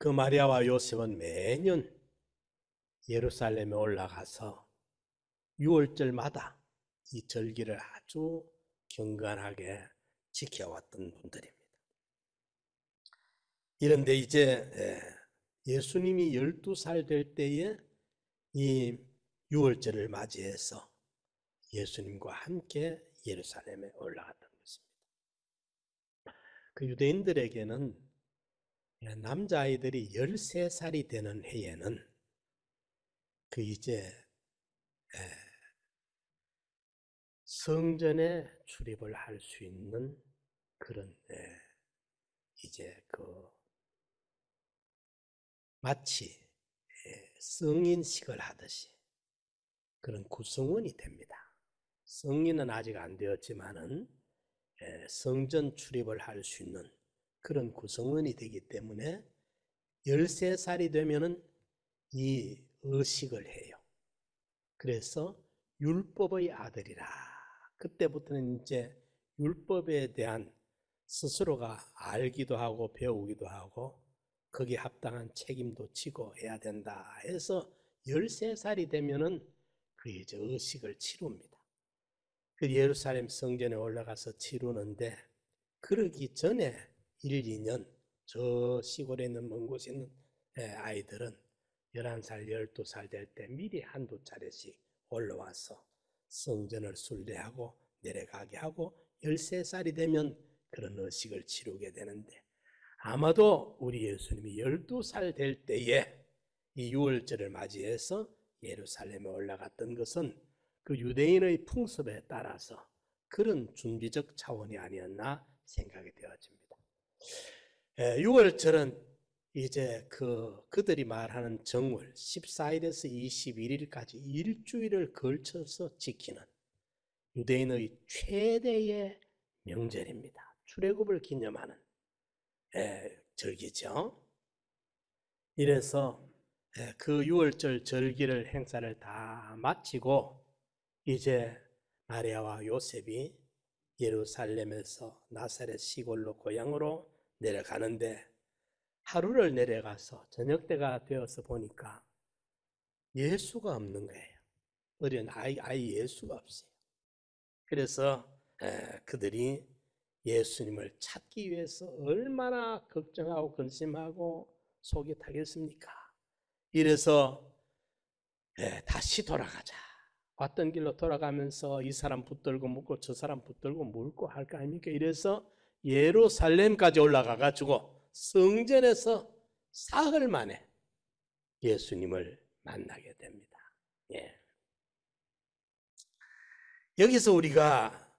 그 마리아와 요셉은 매년 예루살렘에 올라가서 6월절마다 이 절기를 아주 경건하게 지켜왔던 분들입니다. 이런데 이제 예수님이 12살 될 때에 이 6월절을 맞이해서 예수님과 함께 예루살렘에 올라갔던 것입니다. 그 유대인들에게는 남자아이들이 13살이 되는 해에는 그 이제 성전에 출입을 할 수 있는 그런 이제 그 마치 성인식을 하듯이 그런 구성원이 됩니다. 성인은 아직 안 되었지만은 성전 출입을 할 수 있는 그런 구성원이 되기 때문에 13살이 되면은 이 의식을 해요. 그래서 율법의 아들이라. 그때부터는 이제 율법에 대한 스스로가 알기도 하고 배우기도 하고 거기에 합당한 책임도 지고 해야 된다 해서 13살이 되면은 그 이제 의식을 치릅니다. 그 예루살렘 성전에 올라가서 치르는데 그러기 전에 1, 2년 저 시골에 있는 먼 곳에 있는 아이들은 11살, 12살 될 때 미리 한두 차례씩 올라와서 성전을 순례하고 내려가게 하고 13살이 되면 그런 의식을 치르게 되는데 아마도 우리 예수님이 12살 될 때에 이 6월절을 맞이해서 예루살렘에 올라갔던 것은 그 유대인의 풍습에 따라서 그런 준비적 차원이 아니었나 생각이 되어집니다. 6월절은 이제 그들이 말하는 정월 14일에서 21일까지 일주일을 걸쳐서 지키는 유대인의 최대의 명절입니다. 출애굽을 기념하는 절기죠. 이래서 그 6월절 절기를 행사를 다 마치고 이제 마리아와 요셉이 예루살렘에서 나사렛 시골로 고향으로 내려가는데 하루를 내려가서 저녁 때가 되어서 보니까 예수가 없는 거예요. 어린 아이 예수가 없어요. 그래서 그들이 예수님을 찾기 위해서 얼마나 걱정하고 근심하고 속이 타겠습니까? 이래서 다시 돌아가자. 왔던 길로 돌아가면서 이 사람 붙들고 묻고 저 사람 붙들고 물고 할 거 아닙니까? 이래서 예루살렘까지 올라가 가지고 성전에서 사흘 만에 예수님을 만나게 됩니다. 여기서 우리가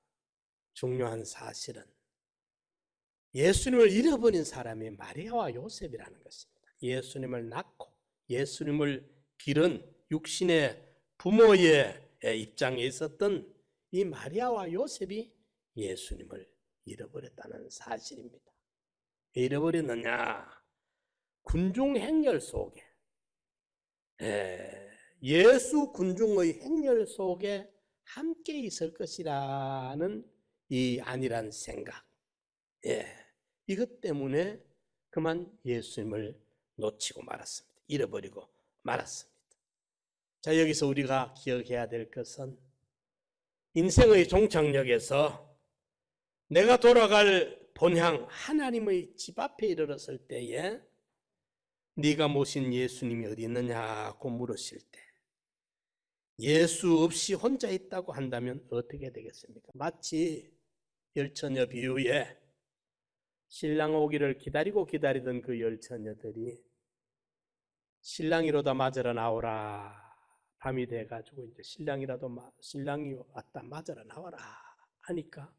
중요한 사실은 예수님을 잃어버린 사람이 마리아와 요셉이라는 것입니다. 예수님을 낳고 예수님을 기른 육신의 부모의 입장에 있었던 이 마리아와 요셉이 예수님을 잃어버렸다는 사실입니다. 왜 잃어버렸느냐? 군중 행렬 속에 예수 군중의 행렬 속에 함께 있을 것이라는 이 안일한 생각, 이것 때문에 그만 예수님을 놓치고 말았습니다. 잃어버리고 말았습니다. 자, 여기서 우리가 기억해야 될 것은 인생의 종착역에서 내가 돌아갈 본향 하나님의 집 앞에 이르렀을 때에 네가 모신 예수님이 어디 있느냐고 물으실 때 예수 없이 혼자 있다고 한다면 어떻게 되겠습니까? 마치 열처녀 비유에 신랑 오기를 기다리던 그 열처녀들이 신랑이로다 맞으러 나오라. 밤이 돼가지고 이제 신랑이 왔다 맞으러 나와라 하니까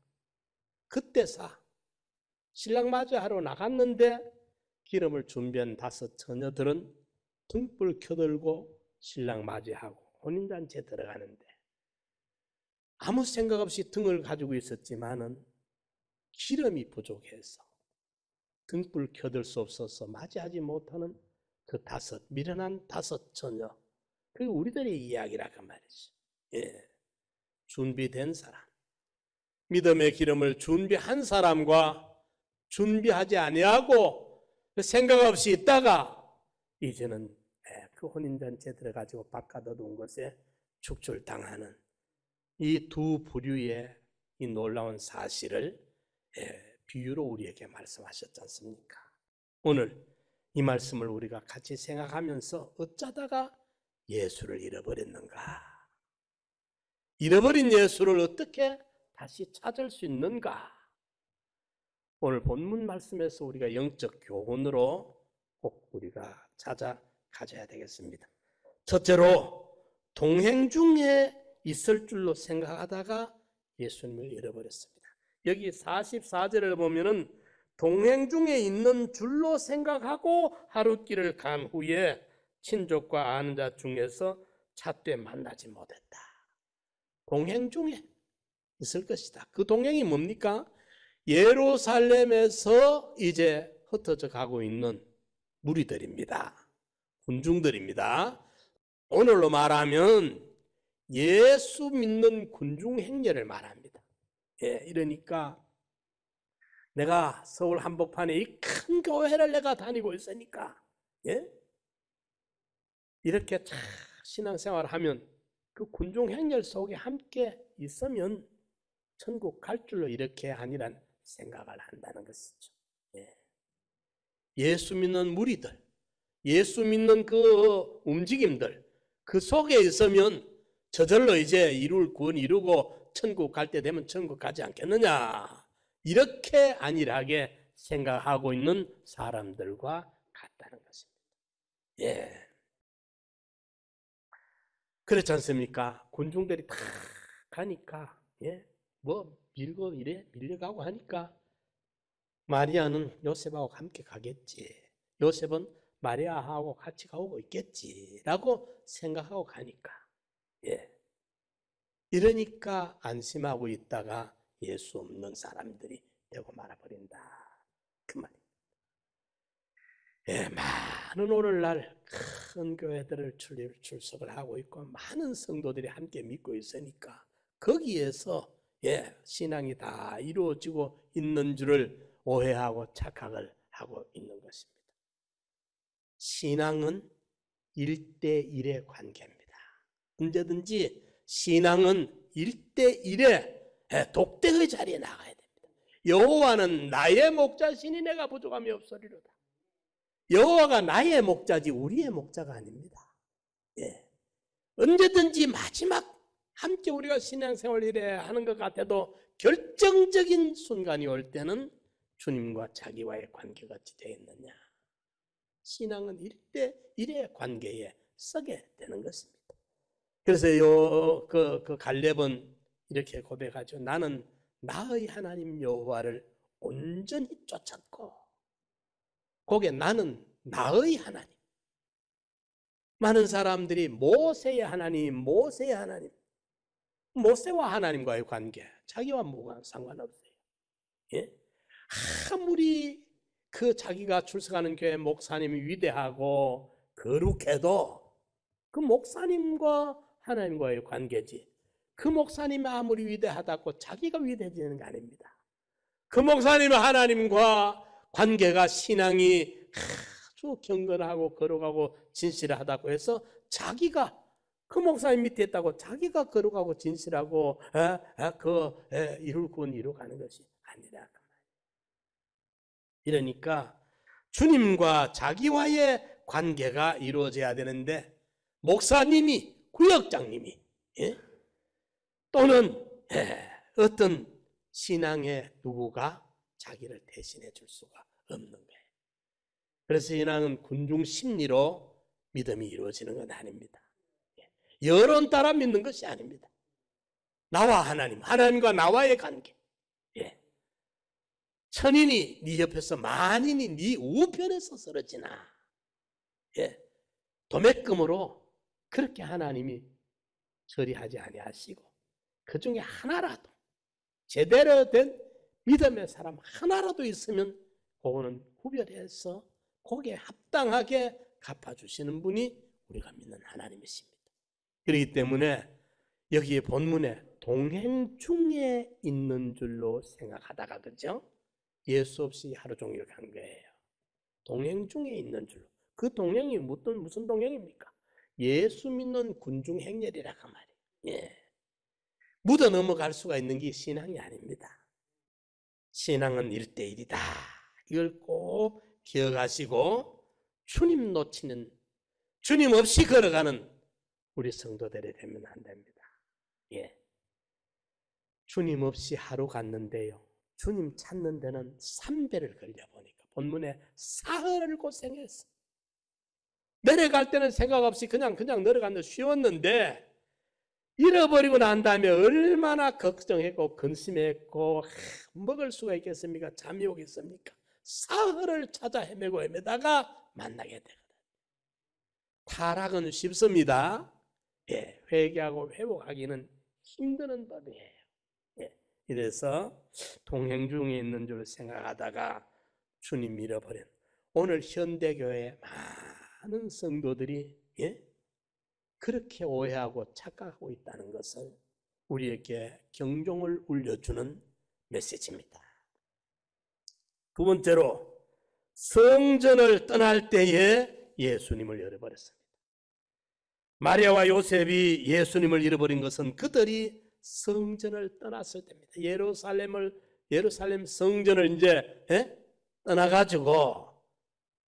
그때사 신랑 맞이하러 나갔는데 기름을 준비한 5 처녀들은 등불 켜들고 신랑 맞이하고 혼인잔치에 들어가는데 아무 생각 없이 등을 가지고 있었지만은 기름이 부족해서 등불 켜들 수 없어서 맞이하지 못하는 그 미련한 5 처녀. 그게 우리들의 이야기라고 말이죠. 준비된 사람. 믿음의 기름을 준비한 사람과 준비하지 아니하고 생각 없이 있다가 이제는 그 혼인잔치에 들어가지고 바깥 어두운 곳에 축출당하는 이 두 부류의 이 놀라운 사실을 비유로 우리에게 말씀하셨지 않습니까? 오늘 이 말씀을 우리가 같이 생각하면서 어쩌다가 예수를 잃어버렸는가? 잃어버린 예수를 어떻게 다시 찾을 수 있는가? 오늘 본문 말씀에서 우리가 영적 교훈으로 꼭 우리가 찾아 가져야 되겠습니다. 첫째로 동행 중에 있을 줄로 생각하다가 예수님을 잃어버렸습니다. 여기 44절을 보면은 동행 중에 있는 줄로 생각하고 하루길을 간 후에 친족과 아는 자 중에서 찾되 만나지 못했다. 동행 중에 있을 것이다. 그 동행이 뭡니까? 예루살렘에서 이제 흩어져 가고 있는 무리들입니다. 군중들입니다. 오늘로 말하면 예수 믿는 군중 행렬을 말합니다. 이러니까 내가 서울 한복판에 이 큰 교회를 내가 다니고 있으니까 이렇게 참 신앙생활을 하면 그 군중 행렬 속에 함께 있으면 천국 갈 줄로 이렇게 아니란 생각을 한다는 것이죠. 예수 믿는 무리들, 예수 믿는 그 움직임들, 그 속에 있으면 저절로 이제 이룰 구원 이루고 천국 갈 때 되면 천국 가지 않겠느냐, 이렇게 안일하게 생각하고 있는 사람들과 같다는 것입니다. 그렇지 않습니까? 군중들이 다 가니까 뭐 밀고 이래 밀려가고 하니까 마리아는 요셉하고 함께 가겠지, 요셉은 마리아하고 같이 가고 있겠지라고 생각하고 가니까 이러니까 안심하고 있다가 예수 없는 사람들이 되고 말아버린다, 그 말입니다. 많은 오늘날 큰 교회들을 출석을 하고 있고 많은 성도들이 함께 믿고 있으니까 거기에서 신앙이 다 이루어지고 있는 줄을 오해하고 착각을 하고 있는 것입니다. 신앙은 1대1의 관계입니다. 언제든지 신앙은 1대1의 독대의 자리에 나가야 됩니다. 여호와는 나의 목자시니 내가 부족함이 없으리로다. 여호와가 나의 목자지 우리의 목자가 아닙니다. 언제든지 마지막 함께 우리가 신앙생활을 이래 하는 것 같아도 결정적인 순간이 올 때는 주님과 자기와의 관계가 어찌 되어 있느냐. 신앙은 1대1의 관계에 서게 되는 것입니다. 그래서 그 갈렙은 이렇게 고백하죠. 나는 나의 하나님 여호와를 온전히 쫓았고, 거기에 나는 나의 하나님. 많은 사람들이 모세의 하나님, 모세의 하나님, 모세와 하나님과의 관계, 자기와 뭐가 상관없어요. 아무리 그 자기가 출석하는 교회 목사님이 위대하고 거룩해도 그 목사님과 하나님과의 관계지, 그 목사님이 아무리 위대하다고 자기가 위대해지는 게 아닙니다. 그 목사님의 하나님과 관계가 신앙이 아주 경건하고 거룩하고 진실하다고 해서 자기가 그 목사님 밑에 있다고 자기가 거룩하고 진실하고 이룰 건 이루가는 것이 아니라. 이러니까 주님과 자기와의 관계가 이루어져야 되는데 목사님이, 구역장님이 또는 어떤 신앙의 누구가 자기를 대신해 줄 수가 없는 거예요. 그래서 신앙은 군중 심리로 믿음이 이루어지는 건 아닙니다. 여론 따라 믿는 것이 아닙니다. 나와 하나님, 하나님과 나와의 관계. 천인이 네 옆에서 만인이 네 우편에서 쓰러지나. 도매금으로 그렇게 하나님이 처리하지 아니하시고 그 중에 하나라도 제대로 된 믿음의 사람 하나라도 있으면 그거는 구별해서 거기에 합당하게 갚아주시는 분이 우리가 믿는 하나님이십니다. 그렇기 때문에 여기에 본문에 동행 중에 있는 줄로 생각하다가, 그죠? 예수 없이 하루 종일 간 거예요. 동행 중에 있는 줄로. 그 동행이 무슨 동행입니까? 예수 믿는 군중 행렬이라고 말이에요. 예. 묻어 넘어갈 수가 있는 게 신앙이 아닙니다. 신앙은 1대1이다. 이걸 꼭 기억하시고 주님 놓치는, 주님 없이 걸어가는 우리 성도들이 되면 안 됩니다. 예. 주님 없이 하루 갔는데요. 주님 찾는 데는 3배를 걸려보니까 본문에 사흘을 고생했어. 내려갈 때는 생각 없이 그냥 내려가는 데 쉬웠는데 잃어버리고 난 다음에 얼마나 걱정했고 근심했고 먹을 수가 있겠습니까? 잠이 오겠습니까? 사흘을 찾아 헤매다가 만나게 되거든. 타락은 쉽습니다. 예, 회개하고 회복하기는 힘드는 법이에요. 예, 이래서 동행 중에 있는 줄 생각하다가 주님 잃어버린 오늘 현대교회 많은 성도들이 그렇게 오해하고 착각하고 있다는 것을 우리에게 경종을 울려주는 메시지입니다. 두 번째로 성전을 떠날 때에 예수님을 잃어버렸습니다. 마리아와 요셉이 예수님을 잃어버린 것은 그들이 성전을 떠났을 때입니다. 예루살렘 성전을 이제 떠나가지고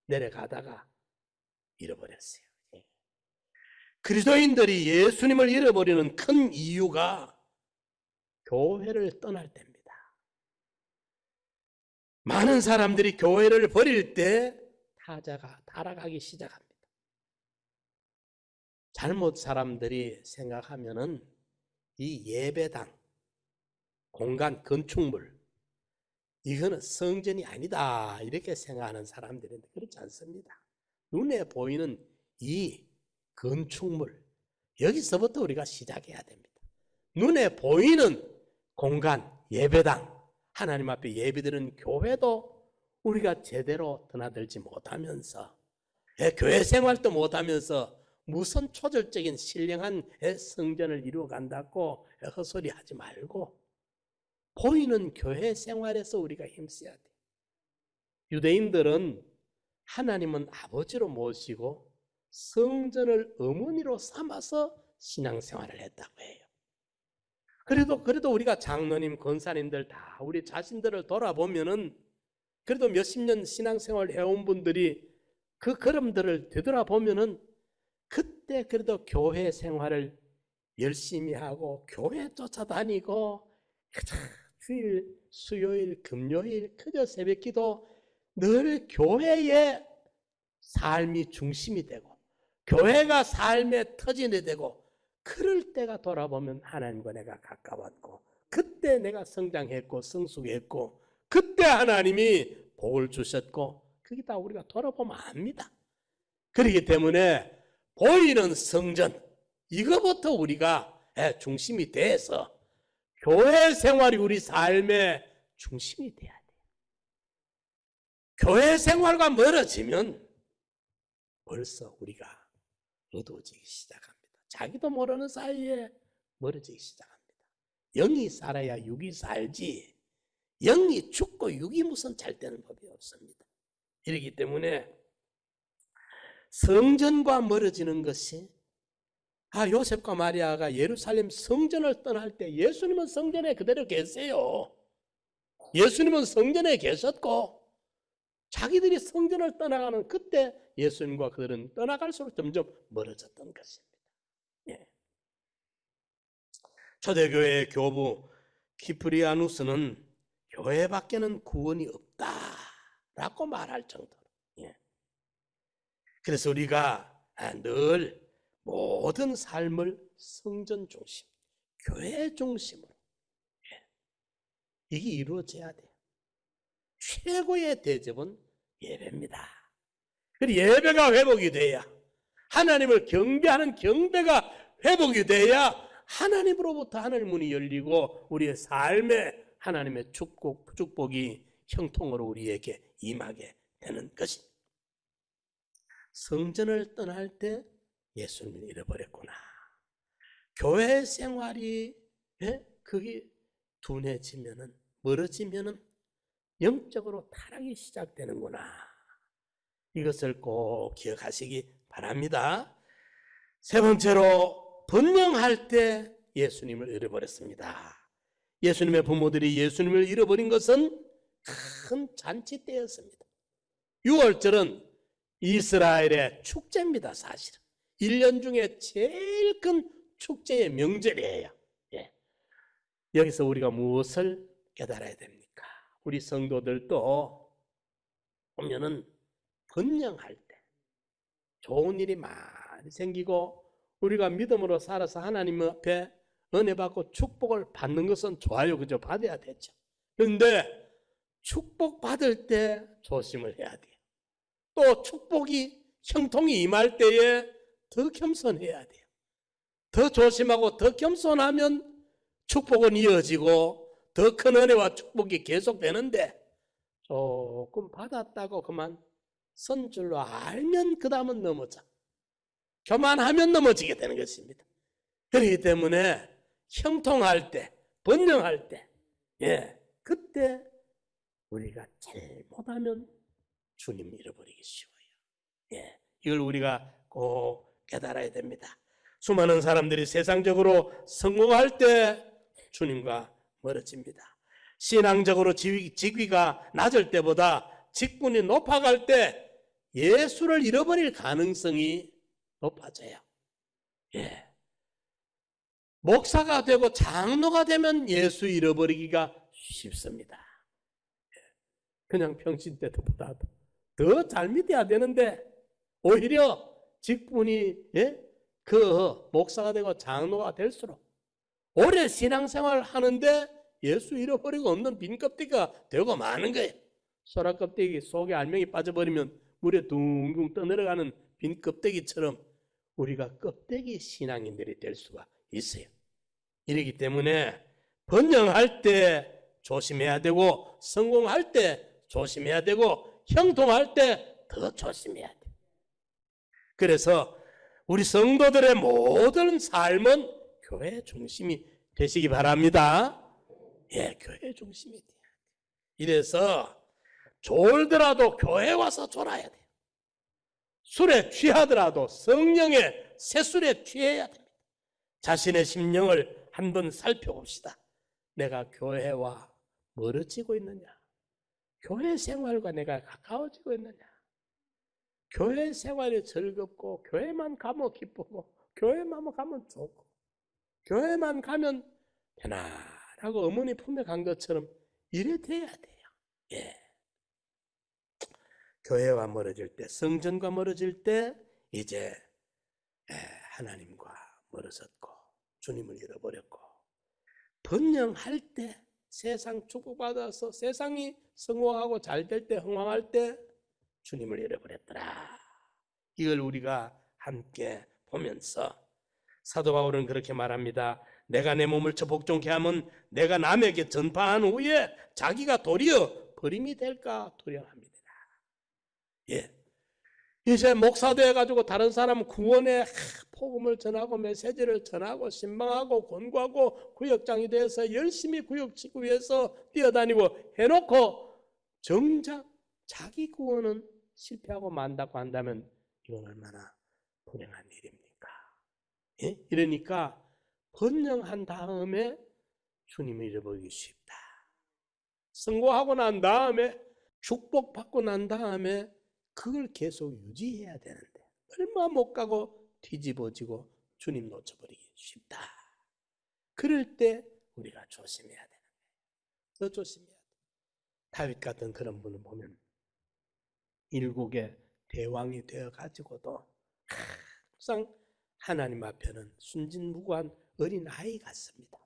내려가다가 잃어버렸어요. 그리스도인들이 예수님을 잃어버리는 큰 이유가 교회를 떠날 때입니다. 많은 사람들이 교회를 버릴 때 타자가 타락하기 시작합니다. 잘못 사람들이 생각하면은 이 예배당, 공간, 건축물 이거는 성전이 아니다 이렇게 생각하는 사람들인데 그렇지 않습니다. 눈에 보이는 이 건축물 여기서부터 우리가 시작해야 됩니다. 눈에 보이는 공간, 예배당, 하나님 앞에 예배드리는 교회도 우리가 제대로 드나들지 못하면서 교회 생활도 못하면서 무슨 초절적인 신령한 성전을 이루어간다고 헛소리하지 말고 보이는 교회 생활에서 우리가 힘써야 돼요. 유대인들은 하나님은 아버지로 모시고 성전을 어머니로 삼아서 신앙생활을 했다고 해요. 그래도 우리가 장로님, 권사님들 다 우리 자신들을 돌아보면은 그래도 몇십 년 신앙생활 해온 분들이 그 걸음들을 되돌아보면은 그때 그래도 교회 생활을 열심히 하고 교회 쫓아다니고 주일, 수요일, 금요일, 그저 새벽기도 늘 교회의 삶이 중심이 되고 교회가 삶의 터전이 되고 그럴 때가 돌아보면 하나님과 내가 가까웠고 그때 내가 성장했고 성숙했고 그때 하나님이 복을 주셨고 그게 다 우리가 돌아보면 압니다. 그렇기 때문에 보이는 성전 이거부터 우리가 중심이 돼서 교회 생활이 우리 삶의 중심이 돼야 돼요. 교회 생활과 멀어지면 벌써 우리가 어두워지기 시작합니다. 자기도 모르는 사이에 멀어지기 시작합니다. 영이 살아야 육이 살지 영이 죽고 육이 무슨 잘 되는 법이 없습니다. 이렇기 때문에 성전과 멀어지는 것이 요셉과 마리아가 예루살렘 성전을 떠날 때 예수님은 성전에 그대로 계세요. 예수님은 성전에 계셨고 자기들이 성전을 떠나가는 그때 예수님과 그들은 떠나갈수록 점점 멀어졌던 것입니다. 예. 초대교회의 교부 키프리아누스는 교회 밖에는 구원이 없다라고 말할 정도로 그래서 우리가 늘 모든 삶을 성전 중심, 교회 중심으로 이게 이루어져야 돼요. 최고의 대접은 예배입니다. 그리고 예배가 회복이 돼야 하나님을 경배하는 경배가 회복이 돼야 하나님으로부터 하늘 문이 열리고 우리의 삶에 하나님의 축복이 형통으로 우리에게 임하게 되는 것입니다. 성전을 떠날 때 예수님을 잃어버렸구나. 교회 생활이 그게 둔해지면은 멀어지면은 영적으로 타락이 시작되는구나. 이것을 꼭 기억하시기 바랍니다. 세 번째로 번영할 때 예수님을 잃어버렸습니다. 예수님의 부모들이 예수님을 잃어버린 것은 큰 잔치 때였습니다. 6월절은 이스라엘의 축제입니다. 사실은 1년 중에 제일 큰 축제의 명절이에요. 예. 여기서 우리가 무엇을 깨달아야 됩니까? 우리 성도들도 보면은 번영할 때 좋은 일이 많이 생기고 우리가 믿음으로 살아서 하나님 앞에 은혜 받고 축복을 받는 것은 좋아요. 그죠? 받아야 되죠. 그런데 축복 받을 때 조심을 해야 돼요. 또 축복이 형통이 임할 때에 더 겸손해야 돼요. 더 조심하고 더 겸손하면 축복은 이어지고 더 큰 은혜와 축복이 계속되는데 조금 받았다고 그만 선 줄로 알면 그 다음은 넘어져. 교만하면 넘어지게 되는 것입니다. 그렇기 때문에 형통할 때, 번영할 때, 그때 우리가 잘못하면 주님 잃어버리기 쉬워요. 이걸 우리가 꼭 깨달아야 됩니다. 수많은 사람들이 세상적으로 성공할 때 주님과 멀어집니다. 신앙적으로 직위가 낮을 때보다 직분이 높아갈 때 예수를 잃어버릴 가능성이 높아져요. 목사가 되고 장로가 되면 예수 잃어버리기가 쉽습니다. 그냥 평신 때보다도 더 잘 믿어야 되는데 오히려 직분이 그 목사가 되고 장로가 될수록 오래 신앙생활을 하는데 예수 잃어버리고 없는 빈 껍데기가 되고 마는 거예요. 소라 껍데기 속에 알맹이 빠져버리면 물에 둥둥 떠내려가는 빈 껍데기처럼 우리가 껍데기 신앙인들이 될 수가 있어요. 이러기 때문에 번영할 때 조심해야 되고 성공할 때 조심해야 되고 형통할 때 더 조심해야 돼요. 그래서 우리 성도들의 모든 삶은 교회 중심이 되시기 바랍니다. 교회 중심이 돼야 돼요. 이래서 졸더라도 교회 와서 졸아야 돼요. 술에 취하더라도 성령의 새술에 취해야 됩니다. 자신의 심령을 한번 살펴봅시다. 내가 교회와 멀어지고 있느냐? 교회 생활과 내가 가까워지고 있느냐? 교회 생활이 즐겁고 교회만 가면 기쁘고 교회만 가면 좋고 교회만 가면 편안하고 어머니 품에 간 것처럼 이래 돼야 돼요. 교회와 멀어질 때, 성전과 멀어질 때 이제 하나님과 멀어졌고 주님을 잃어버렸고 번영할 때 세상 축복받아서 세상이 성공하고 잘 될 때 흥왕할 때 주님을 잃어버렸더라. 이걸 우리가 함께 보면서 사도 바울은 그렇게 말합니다. 내가 내 몸을 저 복종케 하면 내가 남에게 전파한 후에 자기가 도리어 버림이 될까 두려워합니다. 이제 목사 되어가지고 다른 사람 구원의 복음을 전하고 메시지를 전하고 신방하고 권고하고 구역장이 돼서 열심히 구역 지구 위해서 뛰어다니고 해놓고 정작 자기 구원은 실패하고 만다고 한다면 이건 얼마나 불행한 일입니까? 이러니까 번영한 다음에 주님을 잃어버리기 쉽다. 성공하고 난 다음에 축복받고 난 다음에 그걸 계속 유지해야 되는데 얼마 못 가고 뒤집어지고 주님 놓쳐버리기 쉽다. 그럴 때 우리가 조심해야 되는 거예요. 더 조심해야 돼요. 다윗 같은 그런 분을 보면 일국의 대왕이 되어가지고도 항상 하나님 앞에는 순진무구한 어린아이 같습니다.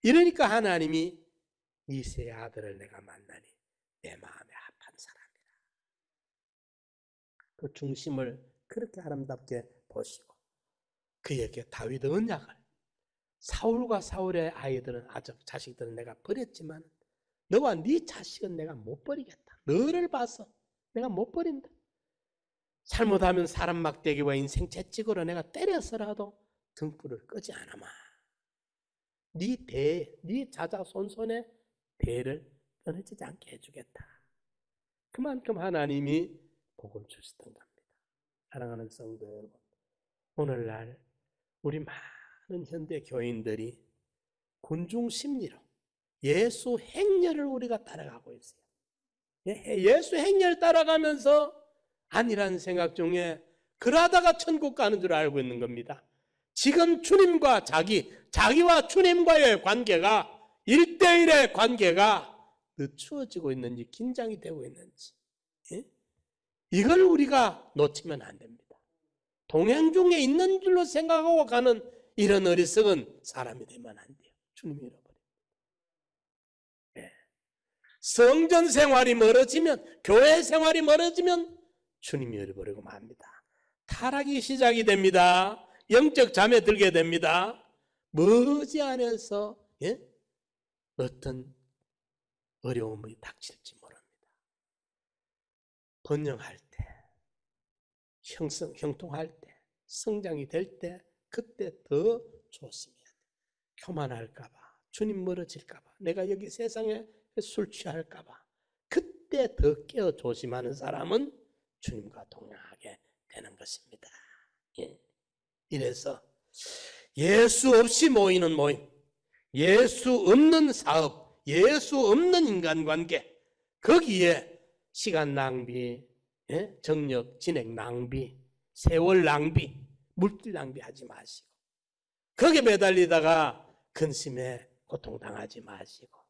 이러니까 하나님이 이새의 아들을 내가 만나니 내 마음에 합한 사람이라. 그 중심을 그렇게 아름답게 보시고 그에게 다윗 언약을 사울과 사울의 아이들은 자식들은 내가 버렸지만 너와 네 자식은 내가 못 버리겠다. 너를 봐서 내가 못 버린다. 잘못하면 사람 막대기와 인생 채찍으로 내가 때려서라도 등불을 끄지 않아마. 네 자자손손의 대를 끊어지지 않게 해주겠다. 그만큼 하나님이 복을 주시던 겁니다. 사랑하는 성도 여러분, 오늘날 우리 많은 현대 교인들이 군중 심리로 예수 행렬을 우리가 따라가고 있어요. 예수 행렬 따라가면서 아니라는 생각 중에 그러다가 천국 가는 줄 알고 있는 겁니다. 지금 주님과 자기와 주님과의 관계가 1대1의 관계가 늦추어지고 있는지 긴장이 되고 있는지 이걸 우리가 놓치면 안 됩니다. 동행 중에 있는 줄로 생각하고 가는 이런 어리석은 사람이 되면 안 돼요. 주님이 잃어버립니다. 성전 생활이 멀어지면, 교회 생활이 멀어지면 주님이 잃어버리고 맙니다. 타락이 시작이 됩니다. 영적 잠에 들게 됩니다. 머지않아서 어떤 어려움이 닥칠지 모릅니다. 번영할 때, 형통할 때, 성장이 될 때, 그때 더 조심해야 돼요. 교만할까 봐, 주님 멀어질까 봐, 내가 여기 세상에 술 취할까 봐, 그때 더 깨어 조심하는 사람은 주님과 동행하게 되는 것입니다. 이래서 예수 없이 모이는 모임, 예수 없는 사업, 예수 없는 인간관계, 거기에 시간 낭비, 정력, 진행 낭비, 세월 낭비, 물질 낭비하지 마시고, 거기에 매달리다가 근심에 고통당하지 마시고,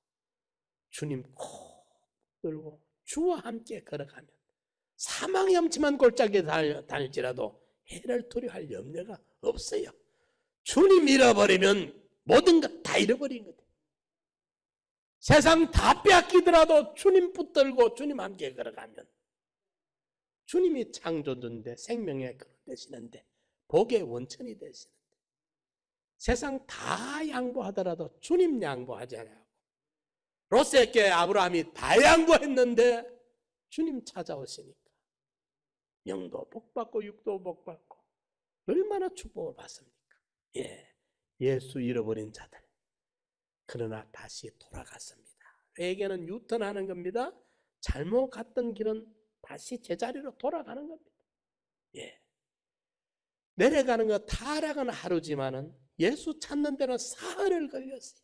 주님 꼭 들고 주와 함께 걸어가면 사망의 엄침한 골짜기에 다닐지라도 해를 두려워할 염려가 없어요. 주님 잃어버리면 모든 것 다 잃어버린 거예요. 세상 다 빼앗기더라도 주님 붙들고 주님 함께 걸어가면, 주님이 창조주인데 생명의 근원 되시는데 복의 원천이 되시는데, 세상 다 양보하더라도 주님 양보하잖아요. 롯에게 아브라함이 다 양보했는데 주님 찾아오시니까 영도 복받고 육도 복받고 얼마나 축복을 받습니까? 예수 잃어버린 자들, 그러나 다시 돌아갔습니다. 회개는 유턴하는 겁니다. 잘못 갔던 길은 다시 제자리로 돌아가는 겁니다. 내려가는 거 타락은 하루지만은 예수 찾는 데는 사흘을 걸렸어요.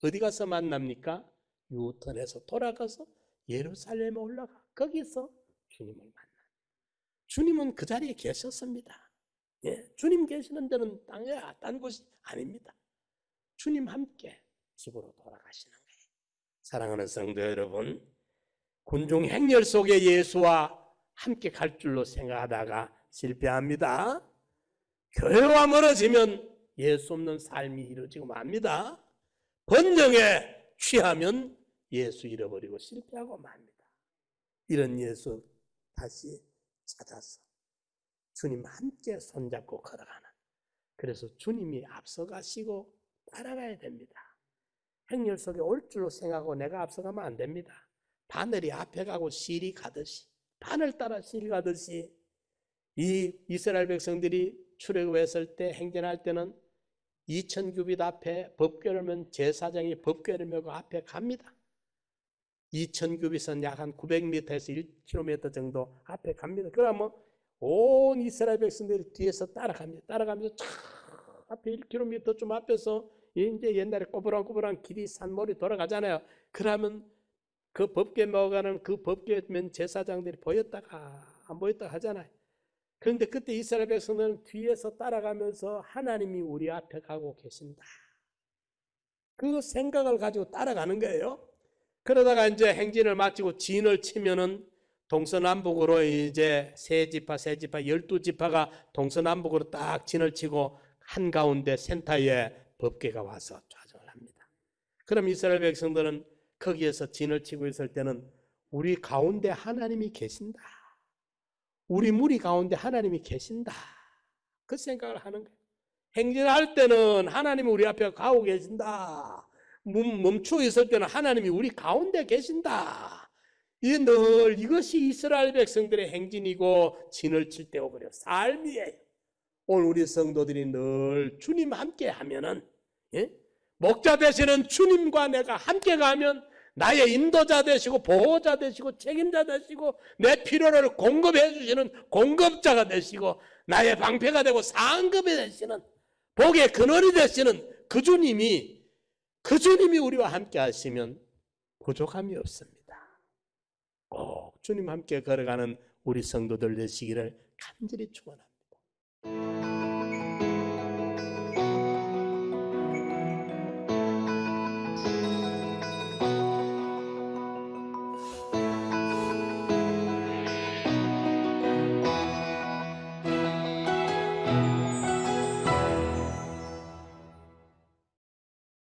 어디 가서 만납니까? 유턴해서 돌아가서 예루살렘에 올라가 거기서 주님을 만나. 주님은 그 자리에 계셨습니다. 주님 계시는 데는 딴 곳이 아닙니다. 주님 함께 집으로 돌아가시는 거예요. 사랑하는 성도 여러분, 군중 행렬 속에 예수와 함께 갈 줄로 생각하다가 실패합니다. 교회와 멀어지면 예수 없는 삶이 이루어지고 맙니다. 번영에 취하면 예수 잃어버리고 실패하고 맙니다. 이런 예수 다시 찾아서 주님 함께 손잡고 걸어가는, 그래서 주님이 앞서가시고 따라가야 됩니다. 행렬 속에 올 줄로 생각하고 내가 앞서가면 안 됩니다. 바늘이 앞에 가고 실이 가듯이, 바늘 따라 실이 가듯이 이 이스라엘 백성들이 출애굽했을 때, 행전할 때는 2000규빗 앞에 법궤를 제사장이 법궤를 메고 앞에 갑니다. 2000규빗은 약 한 900m에서 1km 정도 앞에 갑니다. 그러면 온 이스라엘 백성들이 뒤에서 따라갑니다. 따라가면서 쫙 앞에 1km 좀 앞에서 이제 옛날에 꼬부랑꼬부랑 길이 산모리 돌아가잖아요. 그러면 그 법궤 메어가는 그 법궤면 제사장들이 보였다가 안 보였다가 하잖아요. 그런데 그때 이스라엘 백성들은 뒤에서 따라가면서 하나님이 우리 앞에 가고 계신다, 그 생각을 가지고 따라가는 거예요. 그러다가 이제 행진을 마치고 진을 치면은 동서남북으로 이제 세 지파 12지파가 동서남북으로 딱 진을 치고 한가운데 센터에 법궤가 와서 좌정을 합니다. 그럼 이스라엘 백성들은 거기에서 진을 치고 있을 때는 우리 가운데 하나님이 계신다, 우리 무리 가운데 하나님이 계신다, 그 생각을 하는 거예요. 행진할 때는 하나님이 우리 앞에 가고 계신다, 멈추어 있을 때는 하나님이 우리 가운데 계신다, 늘 이것이 이스라엘 백성들의 행진이고 진을 칠 때 오그려 삶이에요. 오늘 우리 성도들이 늘 주님 함께 하면은, 목자 되시는 주님과 내가 함께 가면 나의 인도자 되시고 보호자 되시고 책임자 되시고 내 필요를 공급해 주시는 공급자가 되시고 나의 방패가 되고 상급이 되시는 복의 근원이 되시는 그 주님이 우리와 함께 하시면 부족함이 없습니다. 꼭 주님 함께 걸어가는 우리 성도들 되시기를 간절히 축원합니다.